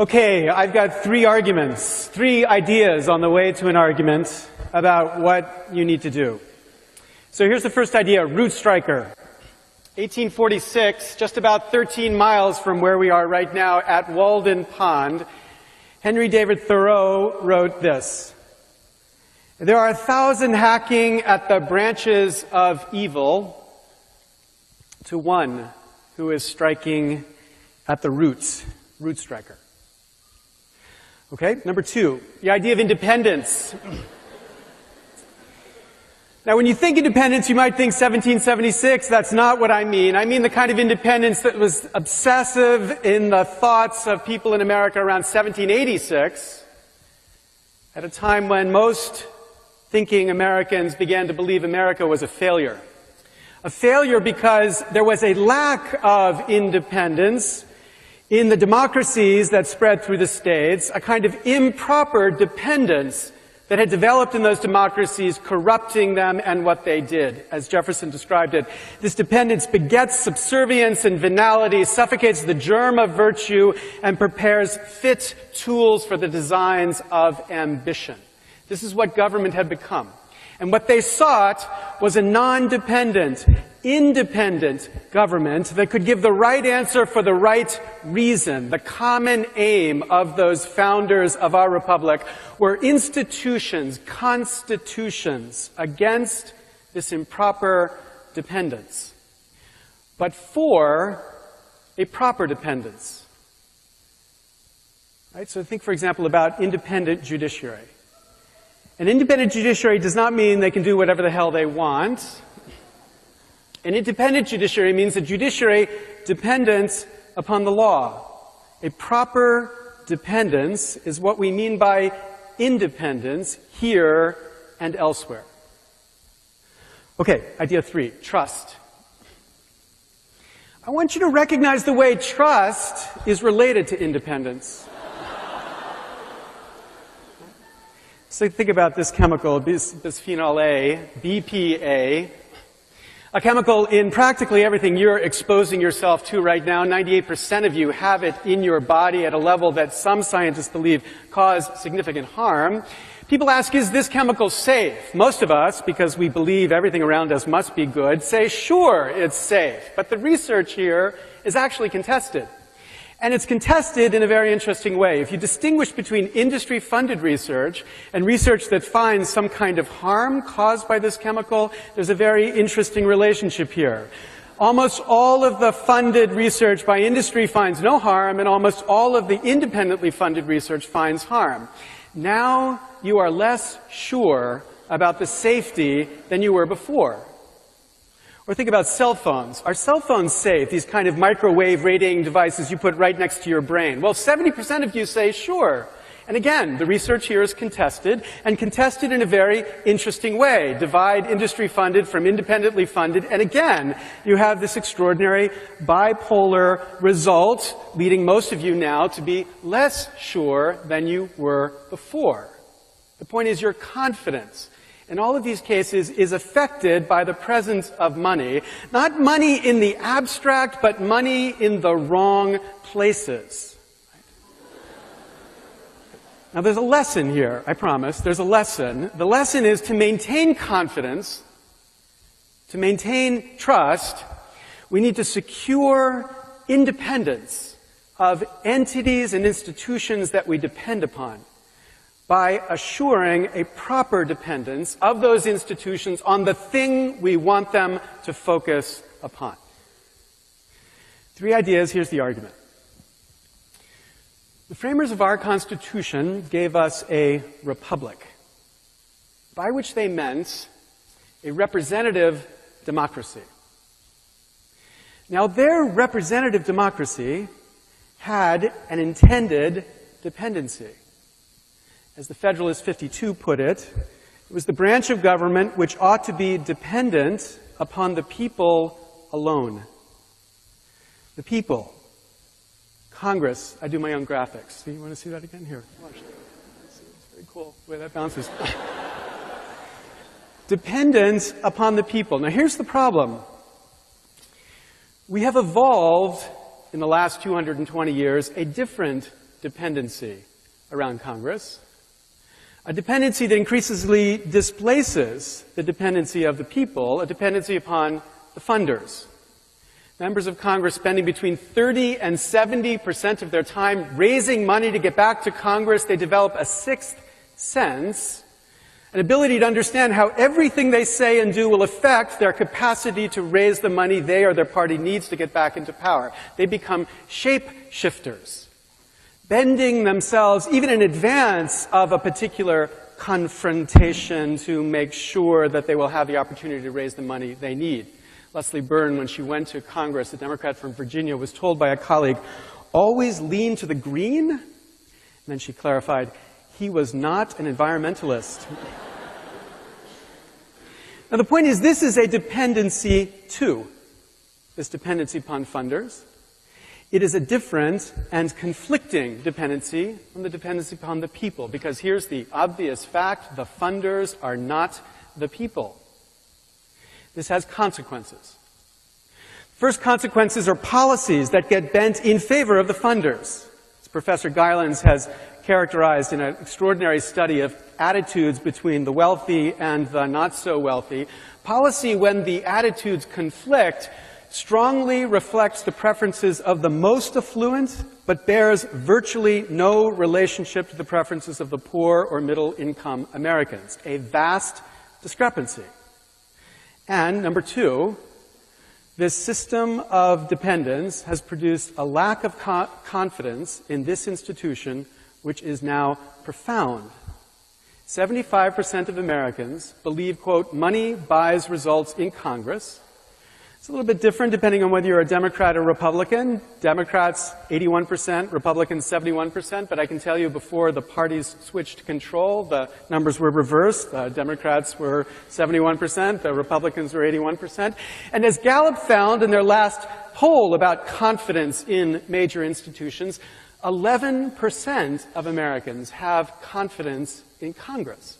Okay, I've got three arguments, three ideas on the way to an argument about what you need to do. So here's the first idea, route striker. 1846, just about 13 miles from where we are right now at Walden Pond, Henry David Thoreau wrote this: "There are 1,000 hacking at the branches of evil to one who is striking at the roots." Root striker. Okay, number two, the idea of independence. Now, when you think independence, you might think 1776. That's not what I mean. I mean the kind of independence that was obsessive in the thoughts of people in America around 1786, at a time when most thinking Americans began to believe America was a failure. A failure because there was a lack of independence in the democracies that spread through the states, a kind of improper dependence that had developed in those democracies, corrupting them and what they did, as Jefferson described it. This dependence begets subservience and venality, suffocates the germ of virtue, and prepares fit tools for the designs of ambition. This is what government had become. And what they sought was a non-dependent, independent government that could give the right answer for the right reason. The common aim of those founders of our republic were institutions, constitutions, against this improper dependence, but for a proper dependence. Right? So think, for example, about independent judiciary. An independent judiciary does not mean they can do whatever the hell they want. An independent judiciary means a judiciary dependent upon the law. A proper dependence is what we mean by independence here and elsewhere. Okay, idea three, trust. I want you to recognize the way trust is related to independence. So think about this chemical, bisphenol A, BPA, a chemical in practically everything you're exposing yourself to right now. 98% of you have it in your body at a level that some scientists believe cause significant harm. People ask, is this chemical safe? Most of us, because we believe everything around us must be good, say, sure, it's safe. But the research here is actually contested. And it's contested in a very interesting way. If you distinguish between industry-funded research and research that finds some kind of harm caused by this chemical, there's a very interesting relationship here. Almost all of the funded research by industry finds no harm, and almost all of the independently funded research finds harm. Now you are less sure about the safety than you were before. Or think about cell phones. Are cell phones safe, these kind of microwave radiating devices you put right next to your brain? Well, 70% of you say sure. And again, the research here is contested, and contested in a very interesting way. Divide industry-funded from independently funded, and again, you have this extraordinary bipolar result, leading most of you now to be less sure than you were before. The point is your confidence in all of these cases is affected by the presence of money. Not money in the abstract, but money in the wrong places. Now there's a lesson here, I promise. There's a lesson. The lesson is to maintain confidence, to maintain trust, we need to secure independence of entities and institutions that we depend upon, by assuring a proper dependence of those institutions on the thing we want them to focus upon. Three ideas, here's the argument. The framers of our Constitution gave us a republic, by which they meant a representative democracy. Now, their representative democracy had an intended dependency. As the Federalist 52 put it, it was the branch of government which ought to be dependent upon the people alone. The people. Congress. I do my own graphics. See, you want to see that again? Here, watch. It's very cool the way that bounces. Dependent upon the people. Now here's the problem. We have evolved in the last 220 years a different dependency around Congress, a dependency that increasingly displaces the dependency of the people, a dependency upon the funders. Members of Congress spending between 30 and 70% of their time raising money to get back to Congress. They develop a sixth sense, an ability to understand how everything they say and do will affect their capacity to raise the money they or their party needs to get back into power. They become shape-shifters, bending themselves even in advance of a particular confrontation to make sure that they will have the opportunity to raise the money they need. Leslie Byrne, when she went to Congress, a Democrat from Virginia, was told by a colleague, always lean to the green. And then she clarified, he was not an environmentalist. Now the point is, this is a dependency too, this dependency upon funders. It is a different and conflicting dependency from the dependency upon the people, because here's the obvious fact, the funders are not the people. This has consequences. First consequences are policies that get bent in favor of the funders. As Professor Geilands has characterized in an extraordinary study of attitudes between the wealthy and the not-so-wealthy, policy, when the attitudes conflict, strongly reflects the preferences of the most affluent, but bears virtually no relationship to the preferences of the poor or middle-income Americans. A vast discrepancy. And number two, this system of dependence has produced a lack of confidence in this institution, which is now profound. 75% of Americans believe, quote, money buys results in Congress. It's a little bit different depending on whether you're a Democrat or Republican. Democrats, 81%, Republicans, 71%. But I can tell you before the parties switched control, the numbers were reversed. The Democrats were 71%, the Republicans were 81%. And as Gallup found in their last poll about confidence in major institutions, 11% of Americans have confidence in Congress.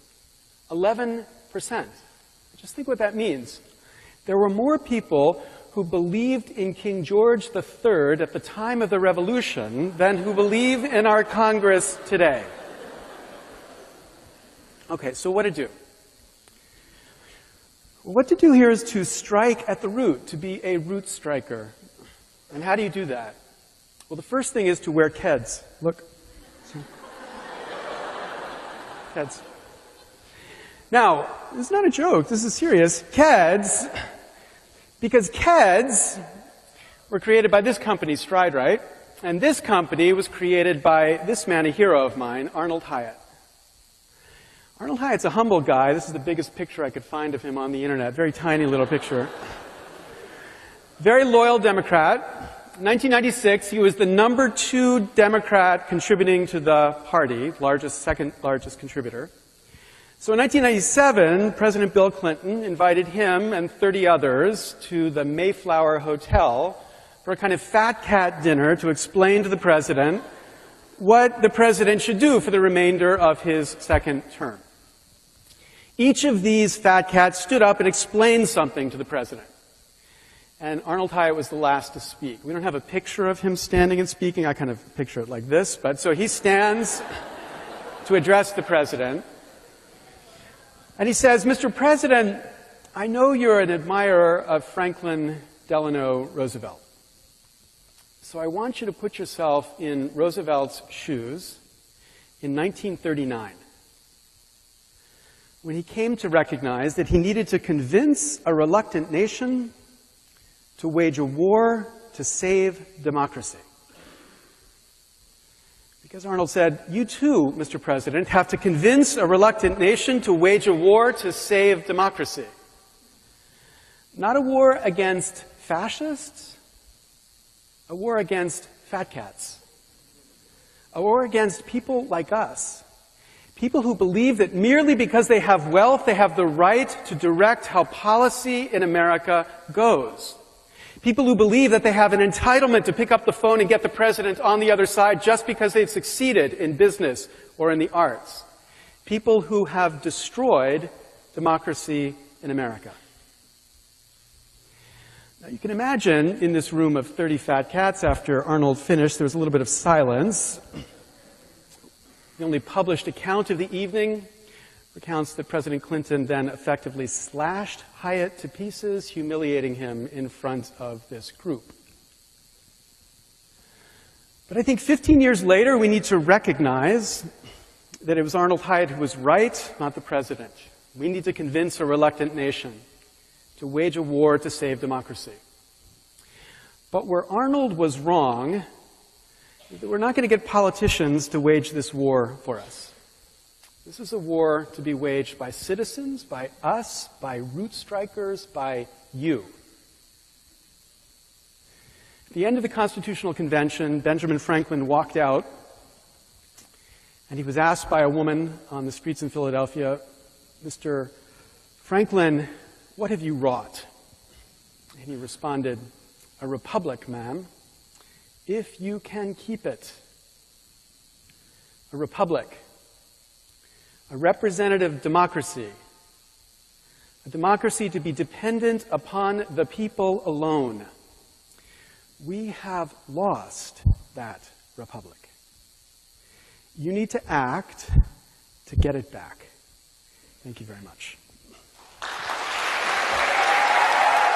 11%. Just think what that means. There were more people who believed in King George III at the time of the Revolution than who believe in our Congress today. Okay, so what to do? What to do here is to strike at the root, to be a root striker. And how do you do that? Well, the first thing is to wear Keds. Look. Keds. Now, this is not a joke. This is serious. Keds, because Keds were created by this company, StrideRite, and this company was created by this man, a hero of mine, Arnold Hyatt. Arnold Hyatt's a humble guy. This is the biggest picture I could find of him on the internet. Very tiny little picture. Very loyal Democrat. In 1996, he was the number 2 Democrat contributing to the party, second largest contributor. So in 1997, President Bill Clinton invited him and 30 others to the Mayflower Hotel for a kind of fat cat dinner to explain to the president what the president should do for the remainder of his second term. Each of these fat cats stood up and explained something to the president. And Arnold Hyatt was the last to speak. We don't have a picture of him standing and speaking. I kind of picture it like this. But so he stands to address the president. And he says, Mr. President, I know you're an admirer of Franklin Delano Roosevelt. So I want you to put yourself in Roosevelt's shoes in 1939, when he came to recognize that he needed to convince a reluctant nation to wage a war to save democracy. Because Arnold said, you too, Mr. President, have to convince a reluctant nation to wage a war to save democracy. Not a war against fascists, a war against fat cats. A war against people like us. People who believe that merely because they have wealth, they have the right to direct how policy in America goes. People who believe that they have an entitlement to pick up the phone and get the president on the other side just because they've succeeded in business or in the arts. People who have destroyed democracy in America. Now, you can imagine in this room of 30 fat cats, after Arnold finished, there was a little bit of silence. The only published account of the evening recounts that President Clinton then effectively slashed Hyatt to pieces, humiliating him in front of this group. But I think 15 years later, we need to recognize that it was Arnold Hyatt who was right, not the president. We need to convince a reluctant nation to wage a war to save democracy. But where Arnold was wrong, we're not going to get politicians to wage this war for us. This is a war to be waged by citizens, by us, by root strikers, by you. At the end of the Constitutional Convention, Benjamin Franklin walked out, and he was asked by a woman on the streets in Philadelphia, "Mr. Franklin, what have you wrought?" And he responded, "A republic, ma'am, if you can keep it." A republic, a representative democracy, a democracy to be dependent upon the people alone. We have lost that republic. You need to act to get it back. Thank you very much.